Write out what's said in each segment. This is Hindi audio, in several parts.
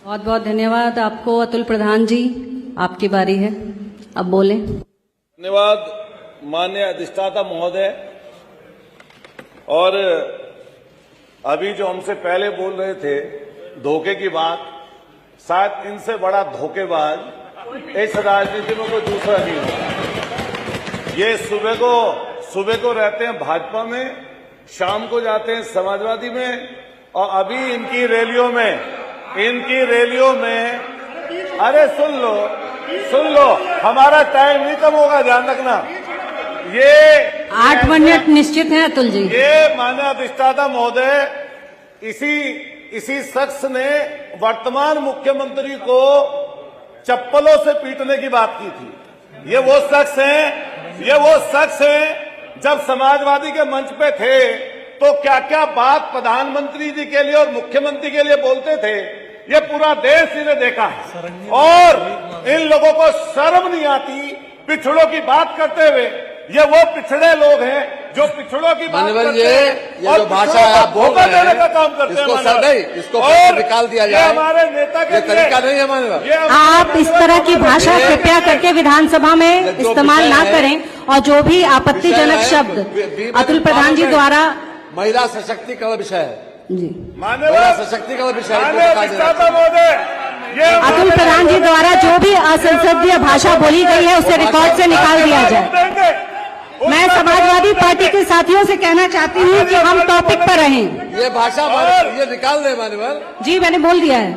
बहुत बहुत धन्यवाद आपको। अतुल प्रधान जी, आपकी बारी है, अब बोलें। धन्यवाद माननीय अधिष्ठाता महोदय। और अभी जो हमसे पहले बोल रहे थे धोखे की बात, शायद इनसे बड़ा धोखेबाज इस राजनीति में कोई दूसरा नहीं होगा। ये सुबह को रहते हैं भाजपा में, शाम को जाते हैं समाजवादी में, और अभी इनकी रैलियों में अरे सुन लो, हमारा टाइम नहीं कम होगा, ध्यान रखना। ये 8 मिनट निश्चित है अतुल जी। ये माननीय अधिष्ठाता महोदय, इसी शख्स ने वर्तमान मुख्यमंत्री को चप्पलों से पीटने की बात की थी। ये वो शख्स हैं जब समाजवादी के मंच पे थे तो क्या क्या बात प्रधानमंत्री जी के लिए और मुख्यमंत्री के लिए बोलते थे, ये पूरा देश इन्हें देखा है। और इन लोगों को शर्म नहीं आती पिछड़ों की बात करते हुए। ये वो पिछड़े लोग हैं जो पिछड़ों की बात करते हैं, ये जो भाषा है आप बोल रहे हैं का काम करते हैं। इसको निकाल दिया जाए, हमारे नेता के तरीका नहीं है माननीय। आप इस तरह की भाषा कृपया करके विधानसभा में इस्तेमाल ना करें, और जो भी आपत्तिजनक शब्द अतुल प्रधान जी द्वारा महिला सशक्तिकरण विषय है जी, महिला सशक्तिकरण विषय अतुल प्रधान जी द्वारा जो भी असंसदीय भाषा बोली गई है उसे रिकॉर्ड से निकाल दिया जाए। मैं समाजवादी पार्टी के साथियों से कहना चाहती हूँ कि हम टॉपिक पर रहें। ये भाषा ये निकाल दे माननीय जी, मैंने बोल दिया है।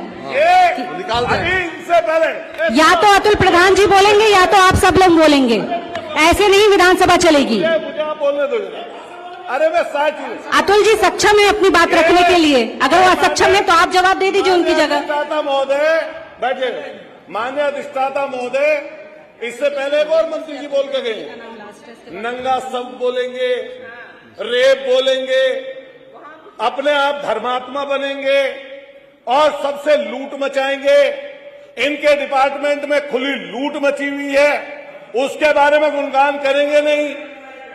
निकाल दे। इनसे पहले या तो अतुल प्रधान जी बोलेंगे या तो आप सब लोग बोलेंगे, ऐसे नहीं विधानसभा चलेगी। मुझे आप बोलने दो। अरे मैं अतुल जी सक्षम है अपनी बात रखने के लिए, अगर वो असक्षम है तो आप जवाब दे दीजिए उनकी जगह। अधिष्ठाता महोदय बैठे, माननीय अधिष्ठाता महोदय, इससे पहले एक और मंत्री जी बोल के गए, नंगा शब्द बोलेंगे, रेप बोलेंगे, अपने आप धर्मात्मा बनेंगे और सबसे लूट मचाएंगे। इनके डिपार्टमेंट में खुली लूट मची हुई है, उसके बारे में गुणगान करेंगे नहीं।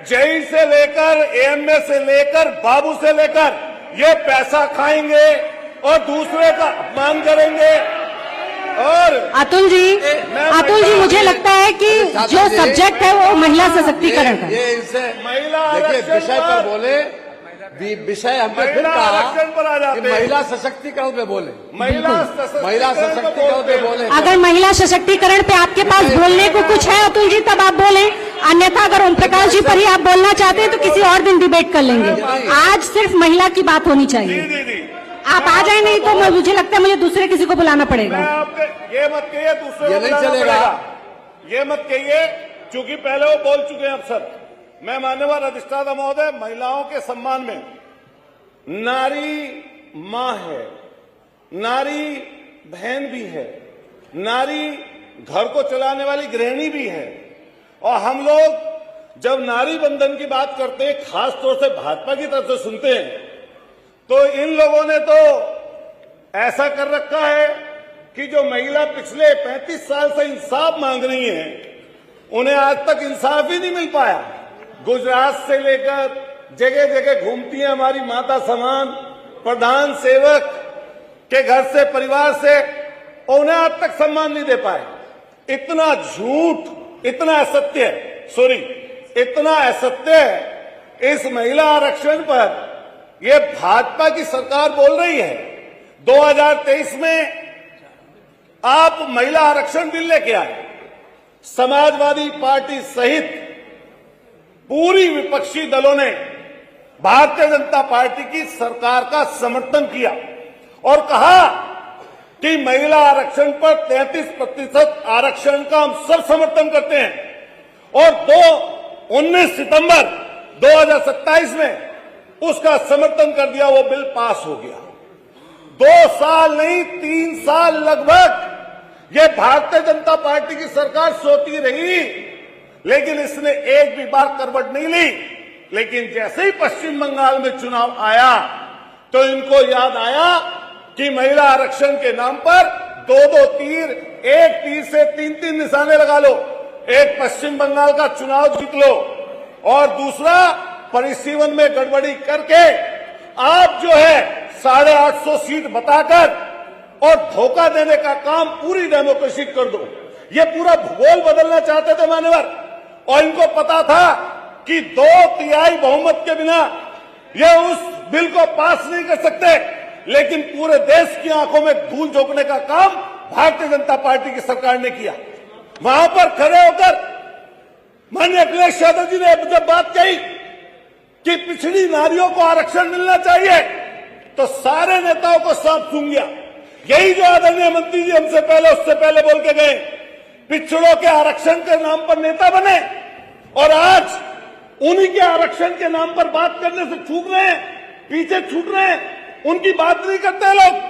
जेई से लेकर एएमए से लेकर बाबू से लेकर ये पैसा खाएंगे और दूसरे का अपमान करेंगे। और अतुल जी मुझे लगता है कि जो सब्जेक्ट है वो महिला सशक्तिकरण का। ये इनसे महिला देखिए विषय पर बोले, विषय हमने फिर कहा कि महिला सशक्तिकरण पे बोले, महिला सशक्तिकरण पे बोले। अगर महिला सशक्तिकरण पे आपके पास बोलने को कुछ है अतुल जी तब आप बोलें, अन्यथा अगर ओम प्रकाश जी पर ही आप बोलना चाहते हैं तो किसी और दिन डिबेट कर लेंगे। आज सिर्फ महिला की बात होनी चाहिए। आप आ जाए, नहीं तो मुझे लगता है मुझे दूसरे किसी को बुलाना पड़ेगा। ये मत कहिए दूसरे को नहीं चलेगा, ये मत कहिए, क्योंकि पहले वो बोल चुके हैं अफसर। मैं माननीय अधिष्ठाता महोदय, महिलाओं के सम्मान में नारी मां है, नारी बहन भी है, नारी घर को चलाने वाली गृहिणी भी है। और हम लोग जब नारी बंधन की बात करते हैं, खास तौर से भाजपा की तरफ से सुनते हैं, तो इन लोगों ने तो ऐसा कर रखा है कि जो महिला पिछले 35 साल से इंसाफ मांग रही हैं, उन्हें आज तक इंसाफ ही नहीं मिल पाया। गुजरात से लेकर जगह जगह घूमती हैं हमारी माता समान, प्रधान सेवक के घर से, परिवार से, और उन्हें आज तक सम्मान नहीं दे पाए। इतना झूठ, इतना असत्य है इस महिला आरक्षण पर ये भाजपा की सरकार बोल रही है। 2023 में आप महिला आरक्षण बिल लेके आए, समाजवादी पार्टी सहित पूरी विपक्षी दलों ने भारतीय जनता पार्टी की सरकार का समर्थन किया और कहा कि महिला आरक्षण पर 33% आरक्षण का हम सब समर्थन करते हैं। और 19 सितंबर 2027 में उसका समर्थन कर दिया, वो बिल पास हो गया। 2 साल नहीं 3 साल लगभग ये भारतीय जनता पार्टी की सरकार सोती रही, लेकिन इसने एक भी बार करवट नहीं ली। लेकिन जैसे ही पश्चिम बंगाल में चुनाव आया तो इनको याद आया कि महिला आरक्षण के नाम पर 2-2 तीर, एक तीर से 3-3 निशाने लगा लो। एक पश्चिम बंगाल का चुनाव जीत लो और दूसरा परिसीमन में गड़बड़ी करके आप जो है 850 सीट बताकर और धोखा देने का काम पूरी डेमोक्रेसी कर दो। ये पूरा भूगोल बदलना चाहते थे मान्यवर, और इनको पता था कि 2/3 बहुमत के बिना ये उस बिल को पास नहीं कर सकते, लेकिन पूरे देश की आंखों में धूल झोंकने का काम भारतीय जनता पार्टी की सरकार ने किया। वहां पर खड़े होकर माननीय अखिलेश यादव जी ने जब बात कही कि पिछड़ी नारियों को आरक्षण मिलना चाहिए, तो सारे नेताओं को सांप सूंघ गया। यही जो आदरणीय मंत्री जी हमसे पहले उससे पहले बोल के गए, पिछड़ों के आरक्षण के नाम पर नेता बने, और आज उन्हीं के आरक्षण के नाम पर बात करने से चूक रहे हैं, पीछे छूट रहे हैं, उनकी बात नहीं करते लोग।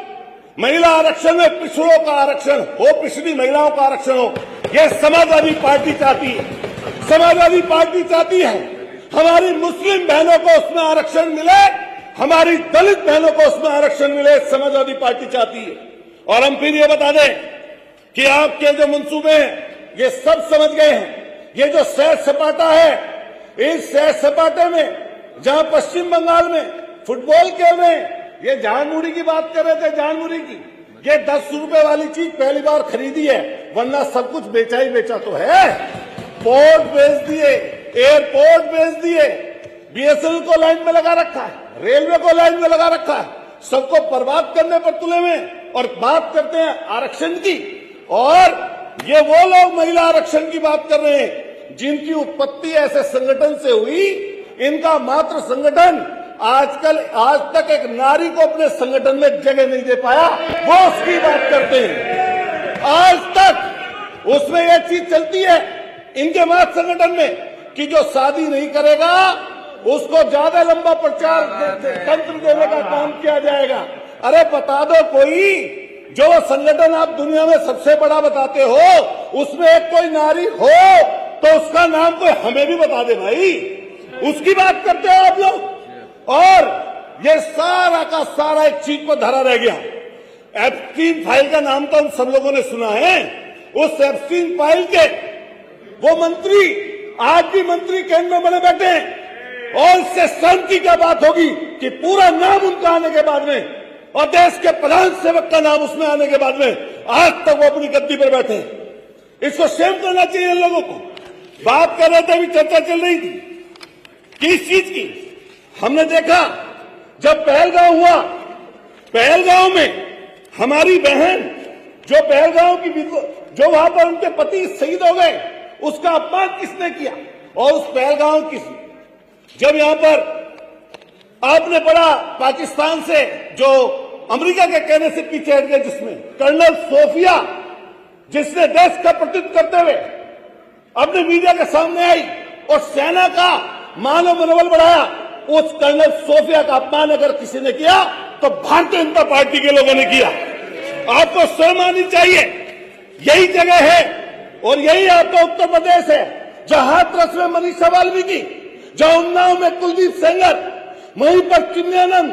महिला आरक्षण में पिछड़ों का आरक्षण हो, पिछड़ी महिलाओं का आरक्षण हो, यह समाजवादी पार्टी चाहती है। समाजवादी पार्टी चाहती है हमारी मुस्लिम बहनों को उसमें आरक्षण मिले, हमारी दलित बहनों को उसमें आरक्षण मिले, समाजवादी पार्टी चाहती है। और हम फिर ये बता दें कि आपके जो मंसूबे हैं ये सब समझ गए हैं। ये जो सैर सपाटा है, इस सैर सपाटे में जहां पश्चिम बंगाल में फुटबॉल खेल रहे हैं, ये जानमुड़ी की बात कर रहे थे, जानमुड़ी की, ये 10 रुपए वाली चीज पहली बार खरीदी है, वरना सब कुछ बेचा ही बेचा तो है। पोर्ट बेच दिए, एयरपोर्ट बेच दिए, बीएसएनएल को लाइन में लगा रखा है, रेलवे को लाइन में लगा रखा है, सबको बर्बाद करने पर तुले में, और बात करते हैं आरक्षण की। और ये वो लोग महिला आरक्षण की बात कर रहे हैं जिनकी उत्पत्ति ऐसे संगठन से हुई, इनका मात्र संगठन आज तक एक नारी को अपने संगठन में जगह नहीं दे पाया, वो उसकी बात करते हैं। आज तक उसमें यह चीज चलती है इनके मात संगठन में कि जो शादी नहीं करेगा उसको ज्यादा लंबा प्रचार तंत्र देने का काम किया जाएगा। अरे बता दो कोई, जो संगठन आप दुनिया में सबसे बड़ा बताते हो, उसमें एक कोई नारी हो तो उसका नाम कोई हमें भी बता दे भाई, उसकी बात करते हो आप लोग। और ये सारा का सारा एक चीज पर धरा रह गया। एप्स्टीन फाइल का नाम तो हम सब लोगों ने सुना है। उस एप्स्टीन फाइल के वो मंत्री आज भी मंत्री केंद्र में बने बैठे हैं, और इससे शर्म की क्या बात होगी कि पूरा नाम उनका आने के बाद में, और देश के प्रधान सेवक का नाम उसमें आने के बाद में, आज तक वो अपनी गद्दी पर बैठे हैं। इसको शेम करना चाहिए इन लोगों को। बात कर रहे थे, अभी चर्चा चल रही थी किस चीज की। हमने देखा जब पहलगांव हुआ, पहलगांव में हमारी बहन जो पहलगांव की जो वहां पर उनके पति शहीद हो गए, उसका अपमान किसने किया। और उस पहलगांव की जब यहां पर आपने पढ़ा पाकिस्तान से जो अमेरिका के कहने से पीछे हट गए, जिसमें कर्नल सोफिया, जिसने देश का प्रतिनिधित्व करते हुए अपने मीडिया के सामने आई और सेना का मानव मनोबल बढ़ाया, उस कर्नल सोफिया का अपमान अगर किसी ने किया तो भारतीय जनता पार्टी के लोगों ने किया। आपको शर्म आनी चाहिए। यही जगह है और यही आपका उत्तर प्रदेश है जहां हाथरस में मनीषा वाल्मीकि, जहां उन्नाव में कुलदीप सेंगर, वहीं पर चिन्मयानंद,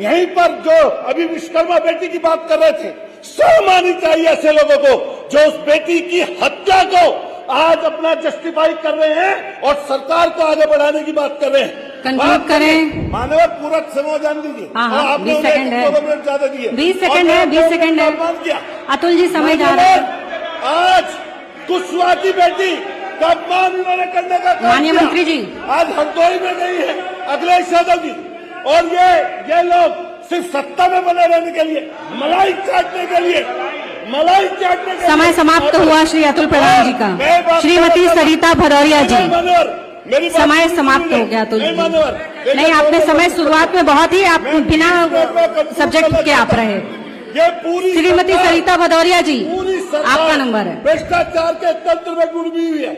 यहीं पर जो अभी विश्वकर्मा बेटी की बात कर रहे थे। शर्म आनी चाहिए ऐसे लोगों को जो उस बेटी की हत्या को आज अपना जस्टिफाई कर रहे हैं और सरकार को आगे बढ़ाने की बात कर रहे हैं। कंक्लूड करें मानव पूरा समय जान दीजिए। हाँ, आपने 20 सेकंड है, 2 मिनट ज्यादा दिए। 20 सेकंड है, 20 सेकंड है। अतुल जी समय जा रहा है। आज कुशवाहा की बेटी का अपमान इन्होंने करने का काम माननीय मंत्री जी, आज हरदोई में गई है अखिलेश यादव जी, और ये लोग सिर्फ सत्ता में बने रहने के लिए, मलाई चाटने के लिए, मलाई चाटने के समय समाप्त हुआ श्री अतुल प्रधान जी का। श्रीमती सरिता भदौरिया जी, समय समाप्त हो गया अतुल जी। नहीं, आपने समय शुरुआत में बहुत ही आप बिना सब्जेक्ट के आप रहे। श्रीमती सरिता भदौरिया जी, आपका नंबर है। भ्रष्टाचार के तंत्र में डूबी हुई है।